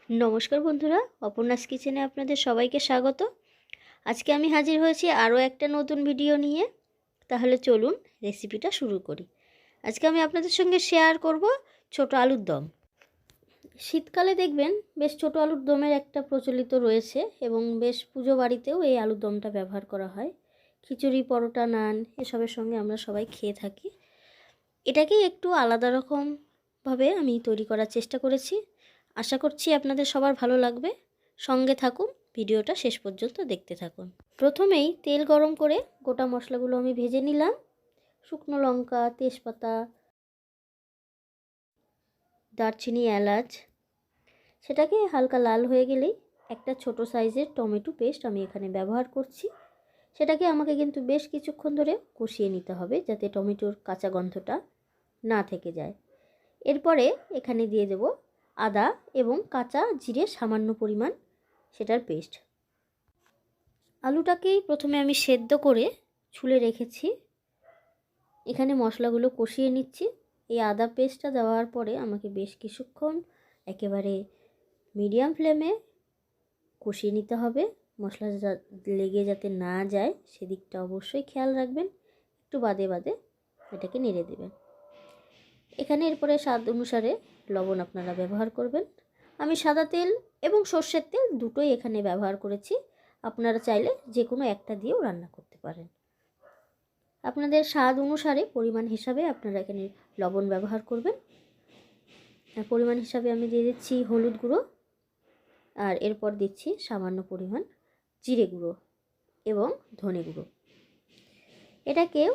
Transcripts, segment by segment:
নমস্কার বন্ধুরা, অপর্ণাস কিচেনে আপনাদের সবাইকে স্বাগত। আজকে আমি হাজির হয়েছি আরও একটা নতুন ভিডিও নিয়ে। তাহলে চলুন রেসিপিটা শুরু করি। আজকে আমি আপনাদের সঙ্গে শেয়ার করব ছোট আলুর দম। শীতকালে দেখবেন বেশ ছোট আলুর দমের একটা প্রচলিত রয়েছে এবং বেশ পুজো বাড়িতেও এই আলুর দমটা ব্যবহার করা হয়। খিচুড়ি, পরোটা, নান এসবের সঙ্গে আমরা সবাই খেয়ে থাকি। এটাকেই একটু আলাদা রকমভাবে আমি তৈরি করার চেষ্টা করেছি। আশা করছি আপনাদের সবার ভালো লাগবে। সঙ্গে থাকুন, ভিডিওটা শেষ পর্যন্ত দেখতে থাকুন। প্রথমেই তেল গরম করে গোটা মশলাগুলো আমি ভেজে নিলাম। শুকনো লঙ্কা, তেজপাতা, দারচিনি, এলাচ। সেটাকে হালকা লাল হয়ে গেলেই একটা ছোট সাইজের টমেটো পেস্ট আমি এখানে ব্যবহার করছি। সেটাকে আমাকে কিন্তু বেশ কিছুক্ষণ ধরে কষিয়ে নিতে হবে যাতে টমেটোর কাঁচা গন্ধটা না থেকে যায়। এরপরে এখানে দিয়ে দেব আদা এবং কাঁচা জিরে সামান্য পরিমাণ, সেটার পেস্ট। আলুটাকেই প্রথমে আমি সেদ্ধ করে ছুলে রেখেছি। এখানে মশলাগুলো কষিয়ে নিচ্ছি। এই আদা পেস্টটা দেওয়ার পরে আমাকে বেশ কিছুক্ষণ একেবারে মিডিয়াম ফ্লেমে কষিয়ে নিতে হবে। মশলা লেগে যাতে না যায় সেদিকটা অবশ্যই খেয়াল রাখবেন। একটু বাদে বাদে এটাকে নেড়ে দেবেন। এখানে এরপরে স্বাদ অনুসারে লবণ আপনারা ব্যবহার করবেন। আমি সাদা তেল এবং সর্ষের তেল দুটোই এখানে ব্যবহার করেছি। আপনারা চাইলে যে কোনো একটা দিয়েও রান্না করতে পারেন। আপনাদের স্বাদ অনুসারে পরিমাণ হিসাবে আপনারা এখানে লবণ ব্যবহার করবেন। আর পরিমাণ হিসাবে আমি দিয়ে দিচ্ছি হলুদ গুঁড়ো, আর এরপর দিচ্ছি সামান্য পরিমাণ জিরে গুঁড়ো এবং ধনে গুঁড়ো। এটাকেও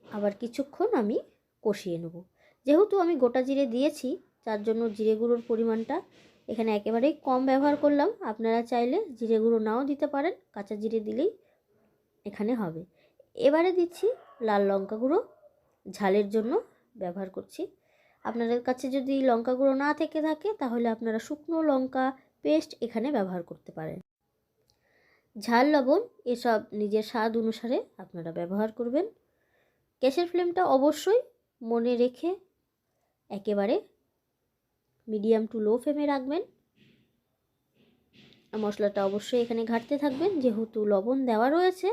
আবার কিছুক্ষণ আমি কষিয়ে নেব। যেহেতু আমি গোটা জিরে দিয়েছি তার জন্য জিরে গুঁড়োর পরিমাণটা এখানে একেবারেই কম ব্যবহার করলাম। আপনারা চাইলে জিরে গুঁড়ো নাও দিতে পারেন, কাঁচা জিরে দিলেই এখানে হবে। এবারে দিচ্ছি লাল লঙ্কা গুঁড়ো, ঝালের জন্য ব্যবহার করছি। আপনাদের কাছে যদি লঙ্কা গুঁড়ো না থেকে থাকে তাহলে আপনারা শুকনো লঙ্কা পেস্ট এখানে ব্যবহার করতে পারেন। ঝাল, লবণ এসব নিজের স্বাদ অনুসারে আপনারা ব্যবহার করবেন। গ্যাসের ফ্লেমটা অবশ্যই মনে রেখে একেবারে মিডিয়াম টু লো ফ্লেমে রাখবেন। মশলাটা অবশ্যই এখানে ঘাঁটতে থাকবেন, যেহেতু লবণ দেওয়া রয়েছে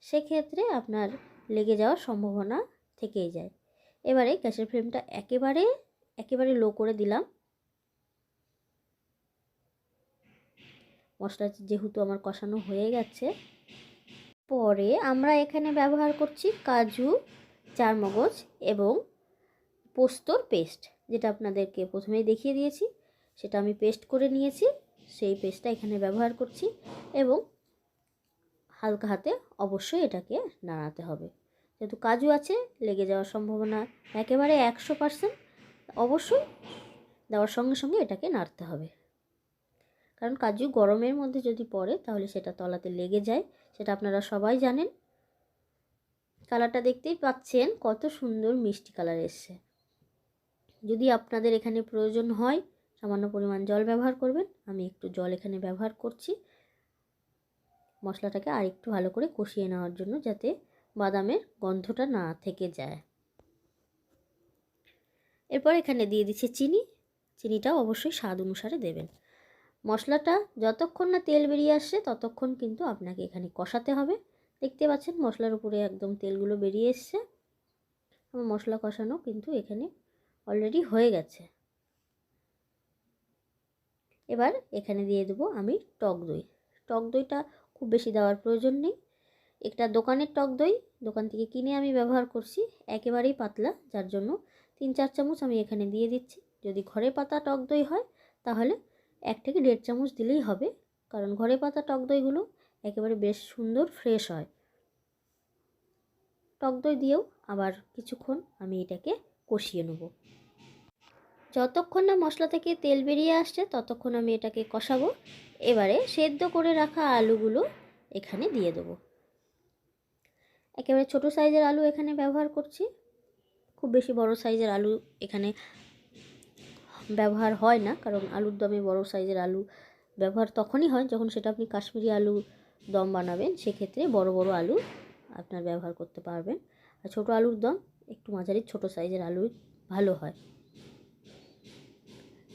সেক্ষেত্রে আপনার লেগে যাওয়ার সম্ভাবনা থেকেই যায়। এবারে গ্যাসের ফ্লেমটা একেবারে লো করে দিলাম। মশলা যেহেতু আমার কষানো হয়ে গেছে, পরে আমরা এখানে ব্যবহার করছি কাজু, চারমগজ এবং পোস্তর পেস্ট, যেটা আপনাদেরকে প্রথমেই দেখিয়ে দিয়েছি। সেটা আমি পেস্ট করে নিয়েছি, সেই পেস্টটা এখানে ব্যবহার করছি এবং হালকা হাতে অবশ্যই এটাকে নাড়াতে হবে। যেহেতু কাজু আছে, লেগে যাওয়ার সম্ভাবনা একেবারে 100%। অবশ্যই দেওয়ার সঙ্গে সঙ্গে এটাকে নাড়তে হবে, কারণ কাজু গরমের মধ্যে যদি পড়ে তাহলে সেটা তলাতে লেগে যায়। সেটা আপনারা সবাই জানেন। কালারটা দেখতেই পাচ্ছেন কত সুন্দর মিষ্টি কালার এসছে। যদি আপনাদের এখানে প্রয়োজন হয় সামান্য পরিমাণ জল ব্যবহার করবেন। আমি একটু জল এখানে ব্যবহার করছি মশলাটাকে আর একটু ভালো করে কষিয়ে নেওয়ার জন্য, যাতে বাদামের গন্ধটা না থেকে যায়। এরপর এখানে দিয়ে দিচ্ছি চিনি। চিনিটাও অবশ্যই স্বাদ অনুসারে দেবেন। মশলাটা যতক্ষণ না তেল বেরিয়ে আসছে ততক্ষণ কিন্তু আপনাকে এখানে কষাতে হবে। দেখতে পাচ্ছেন মশলার উপরে একদম তেলগুলো বেরিয়ে এসছে। আমার মশলা কষানো কিন্তু এখানে অলরেডি হয়ে গেছে। এবার এখানে দিয়ে দেবো আমি টক দই। টক দইটা খুব বেশি দেওয়ার প্রয়োজন নেই। একটা দোকানের টক দই, দোকান থেকে কিনে আমি ব্যবহার করছি, একেবারেই পাতলা, যার জন্য 3-4 চামচ আমি এখানে দিয়ে দিচ্ছি। যদি ঘরে পাতা টক দই হয় তাহলে 1 থেকে 1.5 চামচ দিলেই হবে, কারণ ঘরে পাতা টক দইগুলো একেবারে বেশ সুন্দর ফ্রেশ হয়। টক দই দিয়েও আবার কিছুক্ষণ আমি এটাকে কষিয়ে নেব। যতক্ষণ না মশলা থেকে তেল বেরিয়ে আসছে ততক্ষণ আমি এটাকে কষাবো। এবারে সেদ্ধ করে রাখা আলুগুলো এখানে দিয়ে দেবো। একেবারে ছোট সাইজের আলু এখানে ব্যবহার করছি। খুব বেশি বড় সাইজের আলু এখানে ব্যবহার হয় না, কারণ আলুর দমে বড় সাইজের আলু ব্যবহার তখনই হয় যখন সেটা আপনি কাশ্মীরি আলু দম বানাবেন। সেক্ষেত্রে বড় বড় আলু আপনার ব্যবহার করতে পারবেন। আর ছোটো আলুর দম একটু মাঝারি ছোট সাইজের আলু ভালো হয়।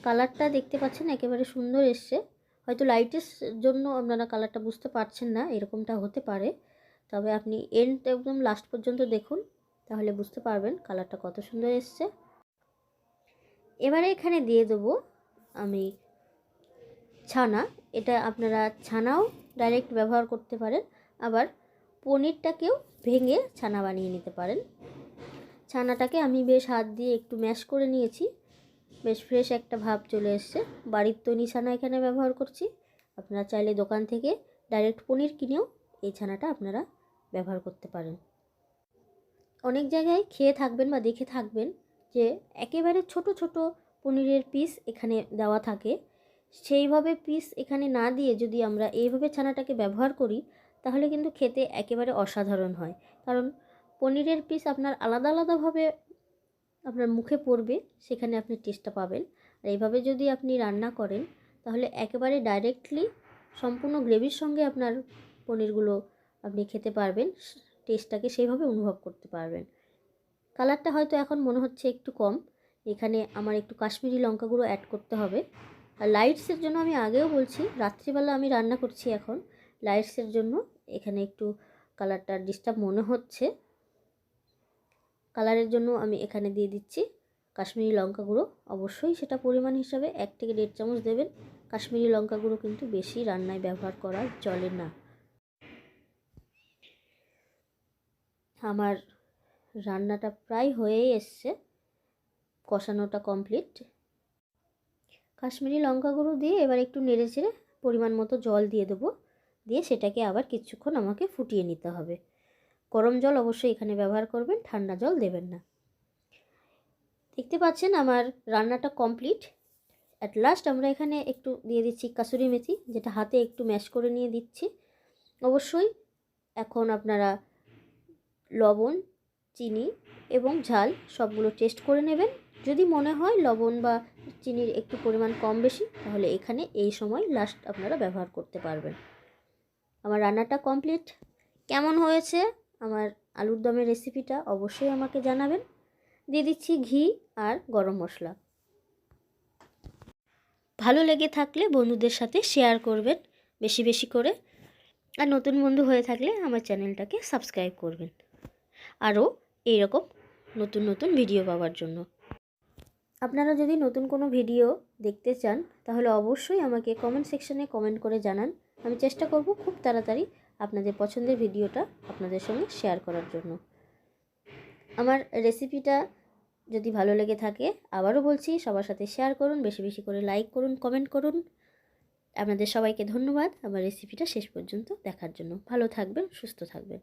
কালারটা দেখতে পাচ্ছেন একেবারে সুন্দর এসছে। হয়তো লাইটের জন্য আপনারা কালারটা বুঝতে পারছেন না, এরকমটা হতে পারে। তবে আপনি এন্ড একদম লাস্ট পর্যন্ত দেখুন, তাহলে বুঝতে পারবেন কালারটা কত সুন্দর এসছে। এবারে এখানে দিয়ে দেবো আমি ছানা। এটা আপনারা ছানাও ডাইরেক্ট ব্যবহার করতে পারেন, আবার পনিরটাকেও ভেঙে ছানা বানিয়ে নিতে পারেন। ছানাটাকে আমি বেশ হাত দিয়ে একটু ম্যাশ করে নিয়েছি, বেশ ফ্রেশ একটা ভাব চলে এসছে। বাড়ির তৈরি ছানা এখানে ব্যবহার করছি। আপনারা চাইলে দোকান থেকে ডাইরেক্ট পনির কিনেও এই ছানাটা আপনারা ব্যবহার করতে পারেন। অনেক জায়গায় খেয়ে থাকবেন বা দেখে থাকবেন যে একেবারে ছোট ছোট পনিরের পিস এখানে দেওয়া থাকে। সেইভাবে পিস এখানে না দিয়ে যদি আমরা এইভাবে ছানাটাকে ব্যবহার করি, তাহলে কিন্তু খেতে একেবারে অসাধারণ হয়। কারণ পনিরের পিস আপনার আলাদা আলাদাভাবে আপনার মুখে পড়বে, সেখানে আপনি টেস্টটা পাবেন। আর এইভাবে যদি আপনি রান্না করেন, তাহলে একেবারে ডাইরেক্টলি সম্পূর্ণ গ্রেভির সঙ্গে আপনার পনিরগুলো আপনি খেতে পারবেন, টেস্টটাকে সেইভাবে অনুভব করতে পারবেন। কালারটা হয়তো এখন মনে হচ্ছে একটু কম, এখানে আমার একটু কাশ্মীরি লঙ্কা গুঁড়ো অ্যাড করতে হবে। আর লাইটসের জন্য আমি আগেও বলছি, রাত্রিবেলা আমি রান্না করছি এখন, লাইটসের জন্য এখানে একটু কালারটা ডিস্টার্ব মনে হচ্ছে। কালারের জন্য আমি এখানে দিয়ে দিচ্ছি কাশ্মীরি লঙ্কা গুঁড়ো। অবশ্যই সেটা পরিমাণ হিসাবে 1 থেকে 1.5 চামচ দেবেন। কাশ্মীরি লঙ্কা গুঁড়ো কিন্তু বেশি রান্নায় ব্যবহার করা চলে না। আমার রান্নাটা প্রায় হয়েই এসছে, কষানোটা কমপ্লিট। কাশ্মীরি লঙ্কা গুঁড়ো দিয়ে এবার একটু নেড়ে চেড়ে পরিমাণ মতো জল দিয়ে দেবো, দিয়ে সেটাকে আবার কিছুক্ষণ আমাকে ফুটিয়ে নিতে হবে। গরম জল অবশ্যই এখানে ব্যবহার করবেন, ঠান্ডা জল দেবেন না। দেখতে পাচ্ছেন আমার রান্নাটা কমপ্লিট। অ্যাট লাস্ট আমরা এখানে একটু দিয়ে দিচ্ছি কাসুরি মেথি, যেটা হাতে একটু ম্যাশ করে নিয়ে দিচ্ছি। অবশ্যই এখন আপনারা লবণ, চিনি এবং ঝাল সবগুলো টেস্ট করে নেবেন। যদি মনে হয় লবণ বা চিনির একটু পরিমাণ কম বেশি, তাহলে এখানে এই সময় লাস্ট আপনারা ব্যবহার করতে পারবেন। আমার রান্নাটা কমপ্লিট। কেমন হয়েছে আমার আলুর দমের রেসিপিটা অবশ্যই আমাকে জানাবেন। দিয়ে দিচ্ছি ঘি আর গরম মশলা। ভালো লেগে থাকলে বন্ধুদের সাথে শেয়ার করবেন বেশি বেশি করে, আর নতুন বন্ধু হয়ে থাকলে আমার চ্যানেলটাকে সাবস্ক্রাইব করবেন আরও এইরকম নতুন নতুন ভিডিও পাওয়ার জন্য। আপনারা যদি নতুন কোনো ভিডিও দেখতে চান, তাহলে অবশ্যই আমাকে কমেন্ট সেকশনে কমেন্ট করে জানান। আমি চেষ্টা করব খুব তাড়াতাড়ি আপনাদের পছন্দের ভিডিওটা আপনাদের সঙ্গে শেয়ার করার জন্য। আমার রেসিপিটা যদি ভালো লেগে থাকে, আবারও বলছি, সবার সাথে শেয়ার করুন, বেশি বেশি করে লাইক করুন, কমেন্ট করুন। আপনাদের সবাইকে ধন্যবাদ আমার রেসিপিটা শেষ পর্যন্ত দেখার জন্য। ভালো থাকবেন, সুস্থ থাকবেন।